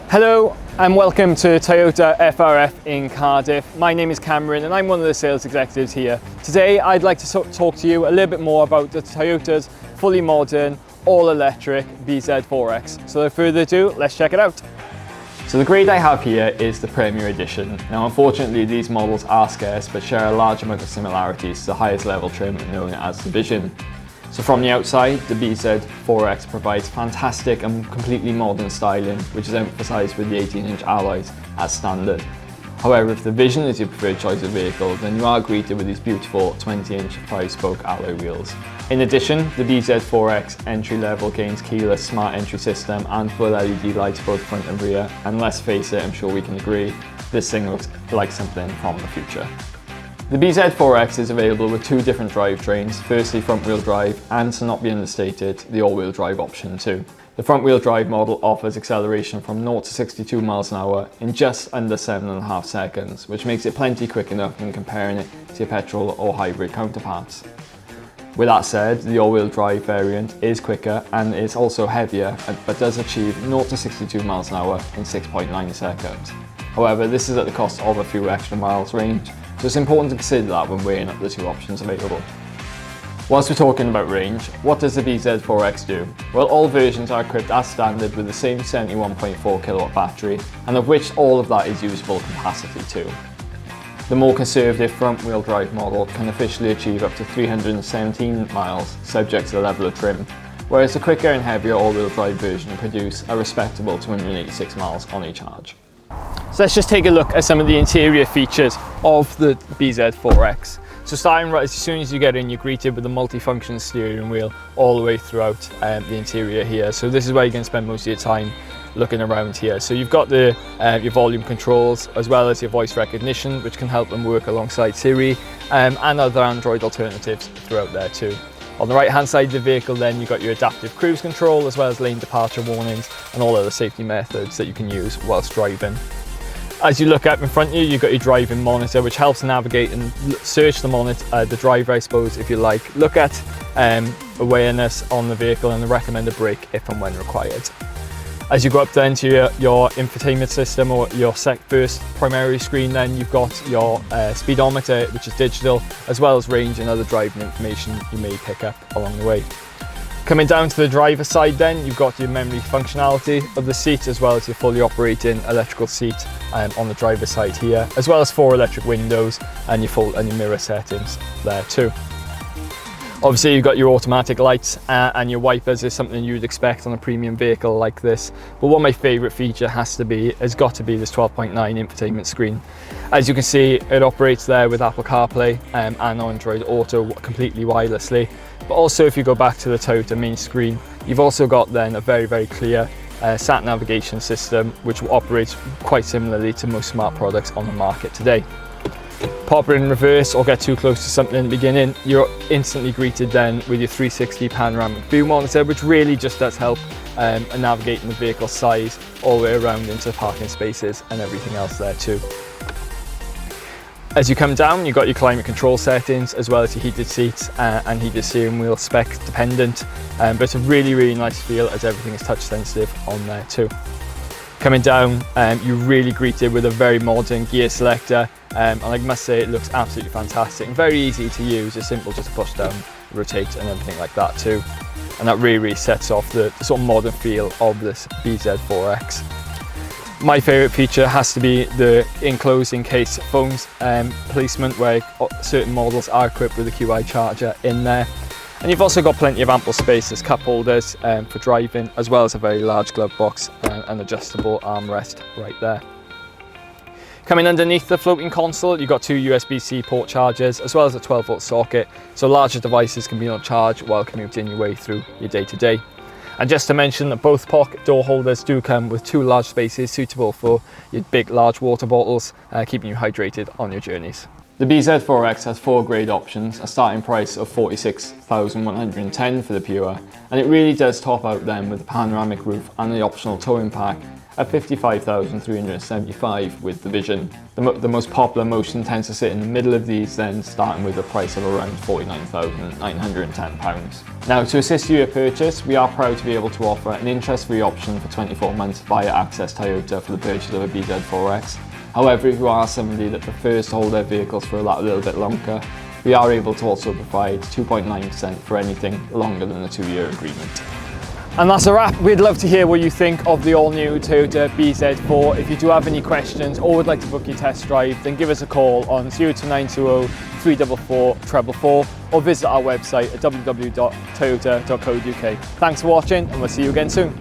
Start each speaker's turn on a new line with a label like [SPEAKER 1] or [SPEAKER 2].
[SPEAKER 1] Hello and welcome to Toyota FRF in Cardiff. My name is Cameron and I'm one of the sales executives here. Today I'd like to talk to you a little bit more about the Toyota's fully modern, all-electric bZ4x. So without further ado, let's check it out. So the grade I have here is the Premier Edition. Now unfortunately these models are scarce but share a large amount of similarities to the highest level trim known as the Vision. So from the outside, the bZ4x provides fantastic and completely modern styling, which is emphasised with the 18-inch alloys as standard. However, if the Vision is your preferred choice of vehicle, then you are greeted with these beautiful 20-inch 5-spoke alloy wheels. In addition, the bZ4x entry-level gains keyless smart entry system and full LED lights both front and rear, and let's face it, I'm sure we can agree, this thing looks like something from the future. The bZ4x is available with two different drivetrains, firstly front-wheel drive and, to not be understated, the all-wheel drive option too. The front-wheel drive model offers acceleration from 0 to 62 miles an hour in just under 7.5 seconds, which makes it plenty quick enough when comparing it to your petrol or hybrid counterparts. With that said, the all-wheel drive variant is quicker and is also heavier, but does achieve 0 to 62 miles an hour in 6.9 seconds. However, this is at the cost of a few extra miles range, so it's important to consider that when weighing up the two options available. Whilst we're talking about range, what does the bZ4x do? Well, all versions are equipped as standard with the same 71.4 kilowatt battery, and of which all of that is usable capacity too. The more conservative front-wheel drive model can officially achieve up to 317 miles, subject to the level of trim, whereas the quicker and heavier all-wheel drive version produce a respectable 286 miles on each charge. So let's just take a look at some of the interior features of the bZ4x. So starting right as soon as you get in, you're greeted with a multi-function steering wheel all the way throughout the interior here. So this is where you're going to spend most of your time looking around here. So you've got the your volume controls as well as your voice recognition, which can help them work alongside Siri and other Android alternatives throughout there too. On the right hand side of the vehicle then you've got your adaptive cruise control as well as lane departure warnings and all other safety methods that you can use whilst driving. As you look up in front of you, you've got your driving monitor, which helps navigate and search the monitor, the driver, I suppose, if you like. Look at awareness on the vehicle and the recommended brake if and when required. As you go up then to your infotainment system or your first primary screen, then you've got your speedometer, which is digital, as well as range and other driving information you may pick up along the way. Coming down to the driver's side then, you've got your memory functionality of the seat as well as your fully operating electrical seat on the driver's side here, as well as 4 electric windows and your mirror settings there too. Obviously you've got your automatic lights and your wipers is something you'd expect on a premium vehicle like this. But what my favourite feature has got to be this 12.9 infotainment screen. As you can see, it operates there with Apple CarPlay and Android Auto completely wirelessly. But also if you go back to the Toyota main screen, you've also got then a very, very clear sat navigation system, which operates quite similarly to most smart products on the market today. Pop it in reverse or get too close to something in the beginning, you're instantly greeted then with your 360 panoramic view monitor, which really just does help navigating the vehicle's size all the way around into parking spaces and everything else there too. As you come down, you've got your climate control settings as well as your heated seats and heated steering wheel, spec dependent, but it's a really, really nice feel as everything is touch sensitive on there too. Coming down, you're really greeted with a very modern gear selector, and I must say it looks absolutely fantastic and very easy to use. It's simple just to push down, rotate and everything like that too. And that really, really sets off the sort of modern feel of this bZ4x. My favourite feature has to be the enclosed in-case phones placement, where certain models are equipped with a QI charger in there. And you've also got plenty of ample space as cup holders for driving, as well as a very large glove box and adjustable armrest right there. Coming underneath the floating console, you've got 2 USB-C port chargers, as well as a 12-volt socket, so larger devices can be on charge while commuting your way through your day-to-day. And just to mention that both pocket door holders do come with 2 large spaces suitable for your big, large water bottles, keeping you hydrated on your journeys. The bZ4x has 4 grade options, a starting price of $46,110 for the Pure, and it really does top out them with the panoramic roof and the optional towing pack at $55,375 with the Vision. The most popular motion tends to sit in the middle of these, then starting with a price of around £49,910. Now, to assist you with purchase, we are proud to be able to offer an interest-free option for 24 months via Access Toyota for the purchase of a bZ4x. However, if you are somebody that prefers to hold their vehicles for a little bit longer, we are able to also provide 2.9% for anything longer than a 2-year agreement. And that's a wrap. We'd love to hear what you think of the all-new Toyota bZ4. If you do have any questions or would like to book your test drive, then give us a call on 02920 344 444 or visit our website at www.toyota.co.uk. Thanks for watching, and we'll see you again soon.